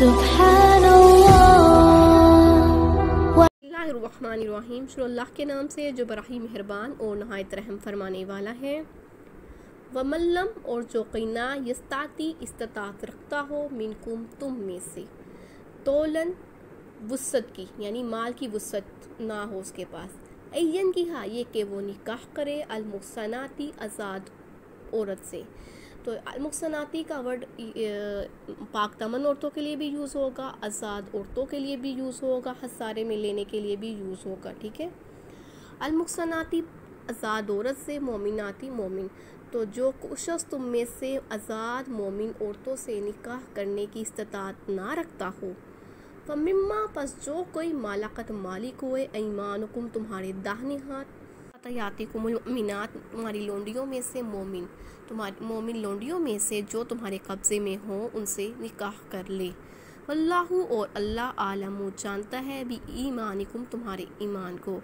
बिस्मिल्लाहिर्रहमानिर्रहीम। शुरू अल्लाह के नाम से जो बड़ा ही मेहरबान और नहायत रहम फरमाने वाला है। वमल्लम और जो क़ीना यस्ताती इस्तात रखता हो मिनकुम तुम में से, तोलन वुसत की यानी माल की वुसत ना हो उसके पास, अय्यन की हाँ ये कि वो निकाह करे अलमुहसनाती आज़ाद औरत से। तो अलमुहसनाती का वर्ड पाक दामन औरतों के लिए भी यूज़ होगा, आज़ाद औरतों के लिए भी यूज़ होगा, हसारे में लेने के लिए भी यूज़ होगा। ठीक है। अलमुहसनाती आज़ाद औरत से, मोमिनाती मोमिन। तो जो शख्स तुम में से आज़ाद मोमिन औरतों से निकाह करने की इस्तात ना रखता हो, फमिम्मा पस जो कोई मालाकत मालिक हुए ईमानुकुम तुम्हारे दाहिने हाथ, यातिकुमुलमिनात तुम्हारी लोंडियों में से मोमिन, तुम्हारी मोमिन लोंडियों में से जो तुम्हारे कब्ज़े में हो उनसे निकाह कर ले। अल्लाहु और अल्लाह आलमु जानता है भी ईमानिकुम तुम्हारे ईमान को।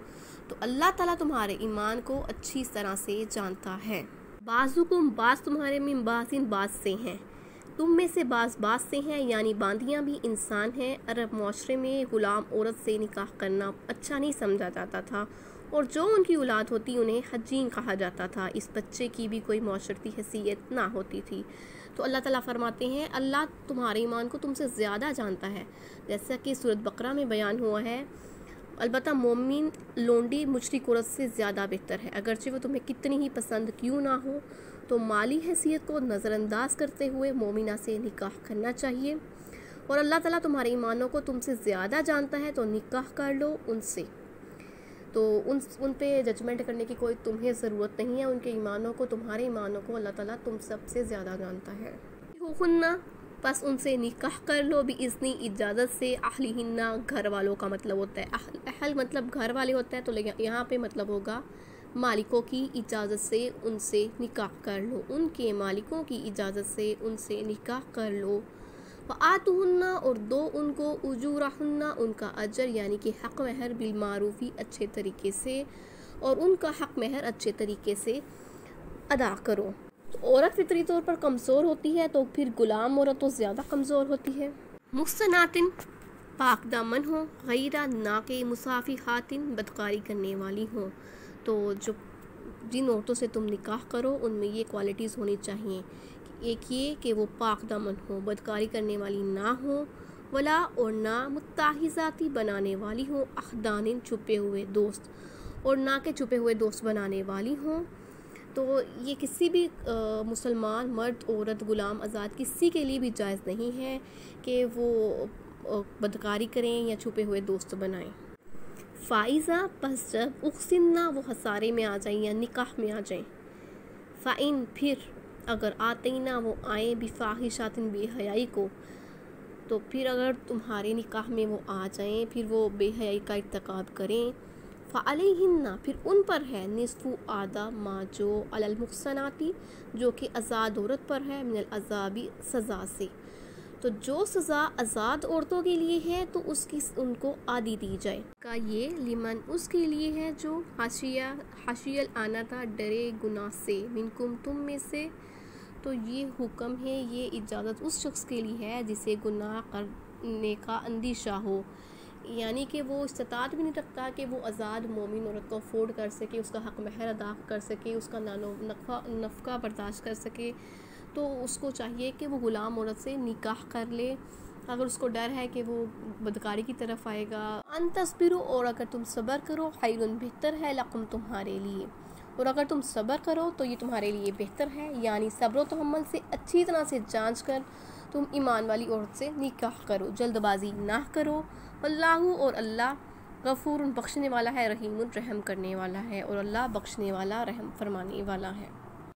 तो अल्लाह ताला तुम्हारे ईमान को अच्छी तरह से जानता है। बाज़ुकुम बाज़ तुम्हारे में बाज़िन बाज़ से हैं, तुम में से बाज़ से हैं, यानी बांदियाँ भी इंसान हैं। अरब माशरे में ग़ुलाम औरत से निकाह करना अच्छा नहीं समझा जाता था और जो उनकी औलाद होती उन्हें हजीन कहा जाता था। इस बच्चे की भी कोई माशरती हैसियत ना होती थी। तो अल्लाह ताला फरमाते हैं अल्लाह तुम्हारे ईमान को तुमसे ज़्यादा जानता है, जैसा कि सूरत बकरा में बयान हुआ है। अलबत्ता मोमिन लोंडी मुशरिक औरत से ज़्यादा बेहतर है, अगरचे वो तुम्हें कितनी ही पसंद क्यों ना हो। तो माली हैसियत को नज़रअंदाज करते हुए मोमिना से निकाह करना चाहिए। और अल्लाह ताला तुम्हारे ईमानों को तुमसे ज़्यादा जानता है, तो निकाह कर लो उनसे। तो उन पे जजमेंट करने की कोई तुम्हें ज़रूरत नहीं है। उनके ईमानों को, तुम्हारे ईमानों को अल्लाह ताला तुम सबसे ज़्यादा जानता है। हुन्ना बस उनसे निकाह कर लो भी इज़्नी इजाज़त से। अहलिहिन्ना घर वालों का मतलब होता है, अहल मतलब घर वाले होता है, तो यहाँ पे मतलब होगा मालिकों की इजाज़त से उनसे निकाह कर लो, उनके मालिकों की इजाज़त से उनसे निकाह कर लो। आतुहुन्ना और दो उनको उजूरहुन्ना उनका अजर यानी कि हक़ महर बिलमारूफ़ी अच्छे तरीके से, और उनका हक़ महर अच्छे तरीके से अदा करो। तो औरत फितरी तौर पर कमज़ोर होती है, तो फिर ग़ुलाम औरत तो ज़्यादा कमज़ोर होती है। मुहसनातिन पाक दामन हो, गैरा ना के मुसाफ़िहातिन बदकारी करने वाली हो। तो जो जिन औरतों से तुम निकाह करो उनमें ये क्वालिटीज़ होनी चाहिए। एक ये कि वो पाक दामन हो, बदकारी करने वाली ना हो, वला और ना मुत्ताहिज़ाती बनाने वाली हो, अखदानिन छुपे हुए दोस्त, और ना के छुपे हुए दोस्त बनाने वाली हो। तो ये किसी भी मुसलमान मर्द औरत ग़ुलाम आज़ाद किसी के लिए भी जायज़ नहीं है कि वो बदकारी करें या छुपे हुए दोस्त बनाएं। फ़ाइज़ा बस जब उक्सिन्ना वो हसारे में आ जाएं या निकाह में आ जाएं। फ़ाइन फिर अगर आते ना वो आए बिफ़ाहिशातिन बेहयाई को, तो फिर अगर तुम्हारे निकाह में वो आ जाएं फिर वो बेहयाई का इर्तिकाब करें। फ़अलैहिन्ना फिर उन पर है निस्फ़ु आधा मा जो अलल मुहसनाती जो कि आज़ाद औरत पर है, मिनल अज़ाबी सज़ा से। तो जो सज़ा आज़ाद औरतों के लिए है तो उसकी उनको आधी दी जाए। का ये लिमन उसके लिए है जो हाशियल आना था डरे गुनाह से, मिनकुम तुम में से। तो ये हुक्म है, ये इजाज़त उस शख्स के लिए है जिसे गुनाह करने का अंदेशा हो, यानी कि वो इस्तात भी नहीं रखता कि वो आज़ाद मोमिन औरत को अफोर्ड कर सके, उसका हक़ महर अदा कर सके, उसका नफ़का बर्दाश्त कर सके। तो उसको चाहिए कि वो ग़ुलाम औरत से निकाह कर ले। अगर उसको डर है कि वो बदकारी की तरफ आएगा, अन तस्बिरु और अगर तुम सब्र करो, खैरुन बेहतर है लकुम तुम्हारे लिए, और अगर तुम सब्र करो तो ये तुम्हारे लिए बेहतर है। यानी सब्र तहम्मुल से अच्छी तरह से जांच कर तुम ईमान वाली औरत से निकाह करो, जल्दबाजी ना करो। अल्लाहु और अल्लाह गफूरुन बख्शने वाला है, रहीमुन रहम करने वाला है, और अल्लाह बख्शने वाला रहम फरमाने वाला है।